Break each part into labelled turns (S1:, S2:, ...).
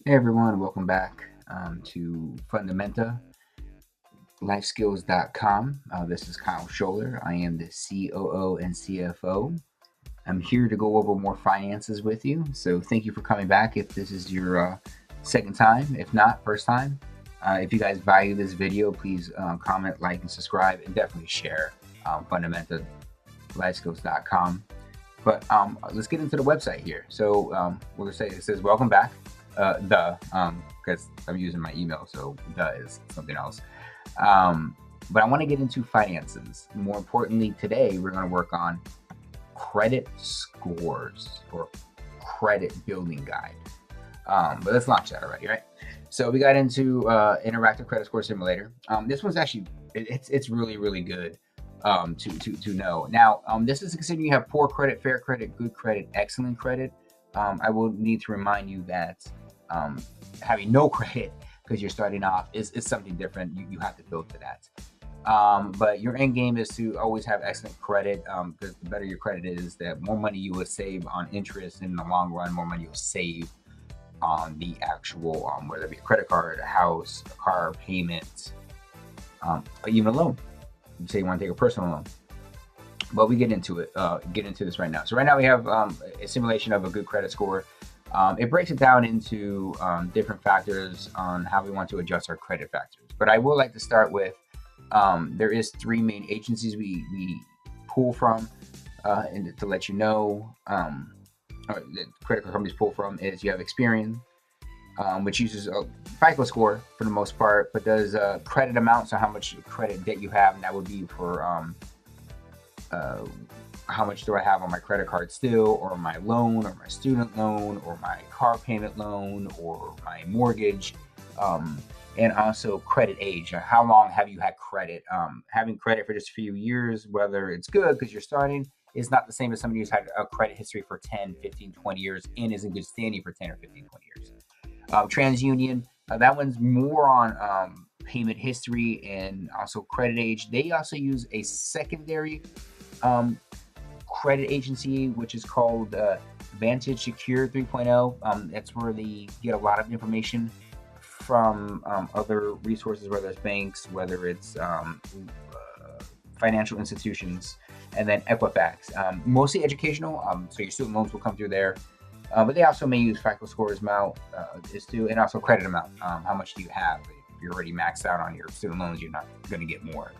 S1: Hey everyone, welcome back to Fundamenta, lifeskills.com. This is Kyle Scholler. I am the COO and CFO. I'm here to go over more finances with you. So thank you for coming back if this is your second time. If not, first time. If you guys value this video, please comment, like, and subscribe, and definitely share Fundamenta, lifeskills.com. But let's get into the website here. So we're gonna say it says welcome back. Because I'm using my email, so is something else. Um, but I want to get into finances. More importantly, today we're going to work on credit scores or credit building guide. But let's launch that already, right? So we got into interactive credit score simulator. This one's actually it's really good to know. Now, this is considering you have poor credit, fair credit, good credit, excellent credit. I will need to remind you that having no credit because you're starting off is something different. You have to build to that. But your end game is to always have excellent credit because the better your credit is, the more money you will save on interest in the long run, more money you'll save on the actual, whether it be a credit card, a house, a car payment, or even a loan. You say you want to take a personal loan. But we get into it. Get into this right now. So right now we have a simulation of a good credit score. It breaks it down into different factors on how we want to adjust our credit factors. But I would like to start with there is three main agencies we pull from, and to let you know, or the credit card companies pull from is you have Experian, which uses a FICO score for the most part, but does credit amount, so how much credit debt you have, and that would be for uh, how much do I have on my credit card still, or my loan, or my student loan, or my car payment loan, or my mortgage, and also credit age. How long have you had credit? Having credit for just a few years, whether it's good because you're starting, is not the same as somebody who's had a credit history for 10, 15, 20 years and is in good standing for 10 or 15, 20 years. TransUnion, that one's more on payment history and also credit age. They also use a secondary um, credit agency, which is called Vantage Secure 3.0. That's where they get a lot of information from other resources, whether it's banks, whether it's financial institutions, and then Equifax, mostly educational. So your student loans will come through there. But they also may use FICO scores amount is too, and also credit amount. How much do you have? If you're already maxed out on your student loans, you're not going to get more.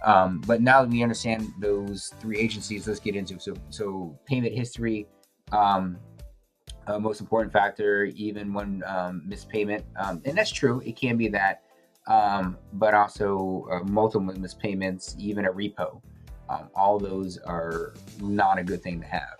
S1: But now that we understand those three agencies, let's get into so payment history. Most important factor, even when missed payment, and that's true. It can be that, but also multiple missed payments, even a repo. All those are not a good thing to have.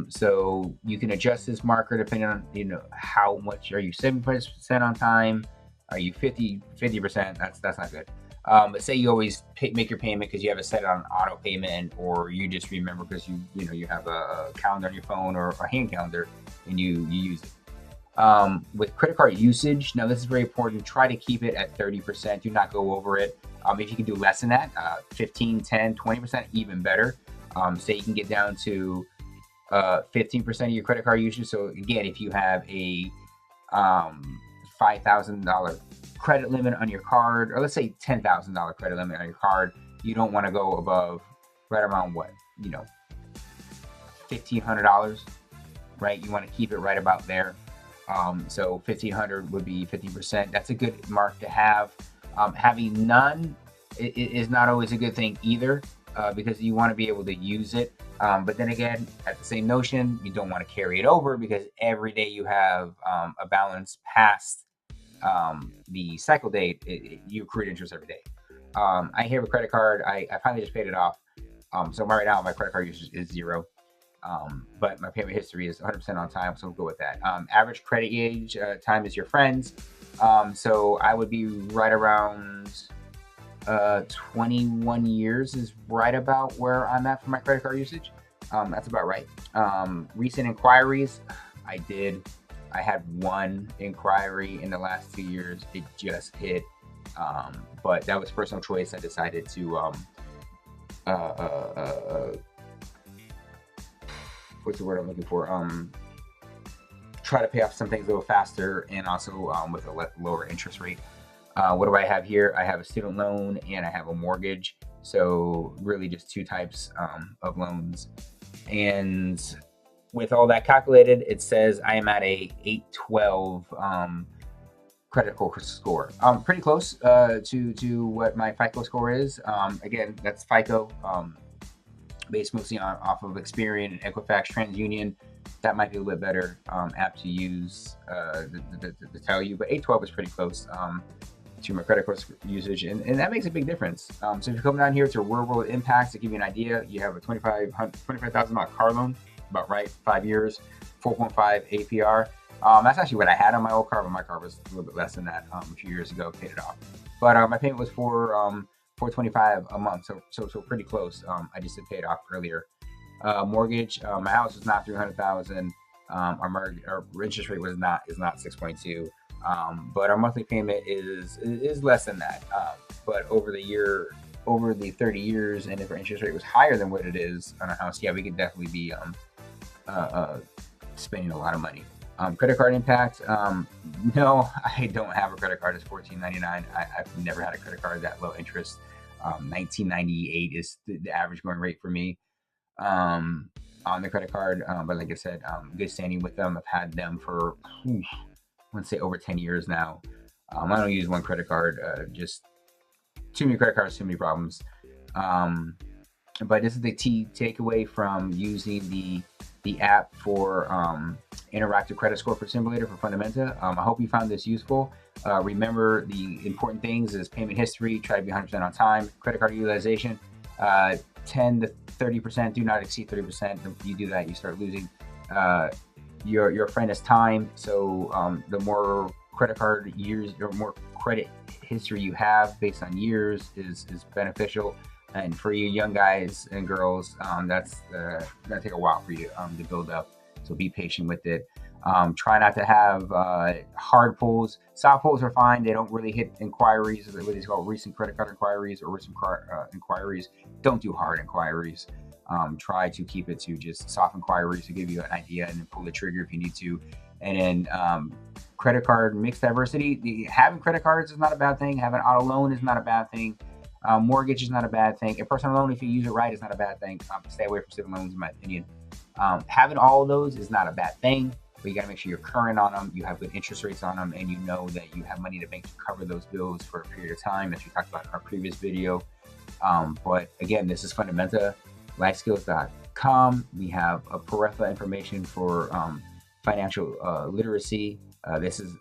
S1: So you can adjust this marker depending on how much are you 70% on time, are you 50%? That's not good. But say you always make your payment because you have it set on auto payment, or you just remember because you have a calendar on your phone or a hand calendar and you use it. With credit card usage, now this is very important. Try to keep it at 30%. Do not go over it. If you can do less than that, 15, 10, 20%, even better. Say you can get down to 15% of your credit card usage. So again, if you have a $5,000 credit limit on your card, or let's say $10,000 credit limit on your card, you don't want to go above right around what, $1,500, right? You want to keep it right about there. So 1,500 would be 50%. That's a good mark to have. Having none is not always a good thing either, because you want to be able to use it. But then again, at the same notion, you don't want to carry it over because every day you have a balance past the cycle date, you accrue interest every day. I have a credit card. I finally just paid it off. So right now my credit card usage is zero. But my payment history is 100% on time, so we'll go with that. Average credit age time is your friends. So I would be right around 21 years is right about where I'm at for my credit card usage. That's about right. Recent inquiries, I had one inquiry in the last 2 years. It just hit, but that was personal choice. I decided to what's the word I'm looking for? try to pay off some things a little faster and also with a lower interest rate. What do I have here? I have a student loan and I have a mortgage. So really just two types of loans. And with all that calculated, it says I am at a 812 credit score. Pretty close to what my FICO score is. Again, that's FICO, based mostly off of Experian and Equifax, TransUnion. That might be a little bit better app to use to tell you, but 812 is pretty close to my credit card usage, and that makes a big difference. So if you come down here to real world impacts, to give you an idea, you have a $25,000 car loan, about right, 5 years, 4.5 APR. That's actually what I had on my old car, but my car was a little bit less than that a few years ago. Paid it off, but my payment was $425 a month, so pretty close. I just did pay it off earlier. Mortgage, my house was not $300,000. Our interest rate is not 6.2. But our monthly payment is less than that. But over the 30 years, and if our interest rate was higher than what it is on a house, yeah, we could definitely be spending a lot of money. Credit card impact, no, I don't have a credit card. It's $14.99. I've never had a credit card that low interest. $19.98 is the average going rate for me on the credit card. But like I said, good standing with them. I've had them for I want to say over 10 years now. I don't use one credit card, just too many credit cards, too many problems. But this is the key takeaway from using the app for interactive credit score for simulator for Fundamenta. I hope you found this useful. Remember, the important things is payment history, try to be 100% on time, credit card utilization, 10 to 30%, do not exceed 30%. If you do that, you start losing your friend is time. So the more credit card years or more credit history you have based on years is beneficial. And for you young guys and girls, that's gonna take a while for you to build up. So be patient with it. Try not to have hard pulls. Soft pulls are fine. They don't really hit inquiries, what is called recent credit card inquiries or recent inquiries. Don't do hard inquiries. Try to keep it to just soft inquiries to give you an idea, and then pull the trigger if you need to. And then credit card mixed diversity. Having credit cards is not a bad thing. Having auto loan is not a bad thing. Mortgage is not a bad thing. A personal loan, if you use it right, is not a bad thing. Stay away from student loans, in my opinion. Having all of those is not a bad thing, but you got to make sure you're current on them, you have good interest rates on them, and you know that you have money to bank to cover those bills for a period of time, as we talked about in our previous video. But again, this is Fundamenta, lifeskills.com. We have a plethora information for financial literacy. This is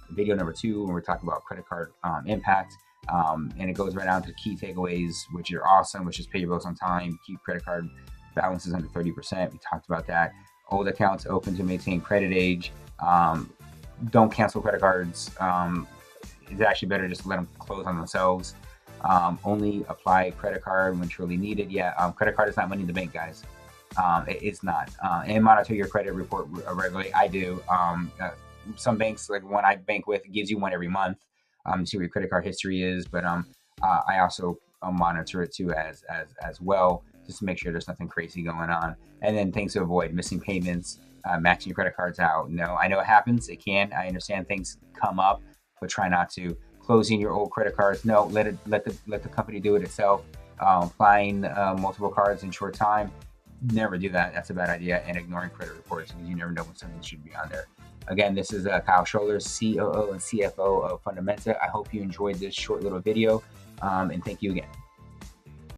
S1: video number 2 when we're talking about credit card impact. And it goes right down to key takeaways, which are awesome, which is pay your bills on time, keep credit card balances under 30%. We talked about that. Old accounts open to maintain credit age. Don't cancel credit cards. It's actually better just to let them close on themselves. Only apply credit card when truly needed. Yeah, credit card is not money in the bank, guys. It's not. And monitor your credit report regularly. I do. Some banks, like one I bank with, gives you one every month. See what your credit card history is, but I also monitor it too as well, just to make sure there's nothing crazy going on. And then things to avoid: missing payments, maxing your credit cards out. No, I know it happens. It can. I understand things come up, but try not to. Closing your old credit cards. No, let the company do it itself. Applying multiple cards in short time. Never do that. That's a bad idea. And ignoring credit reports, because you never know when something should be on there. Again, this is Kyle Scholler, COO and CFO of Fundamenta. I hope you enjoyed this short little video, and thank you again.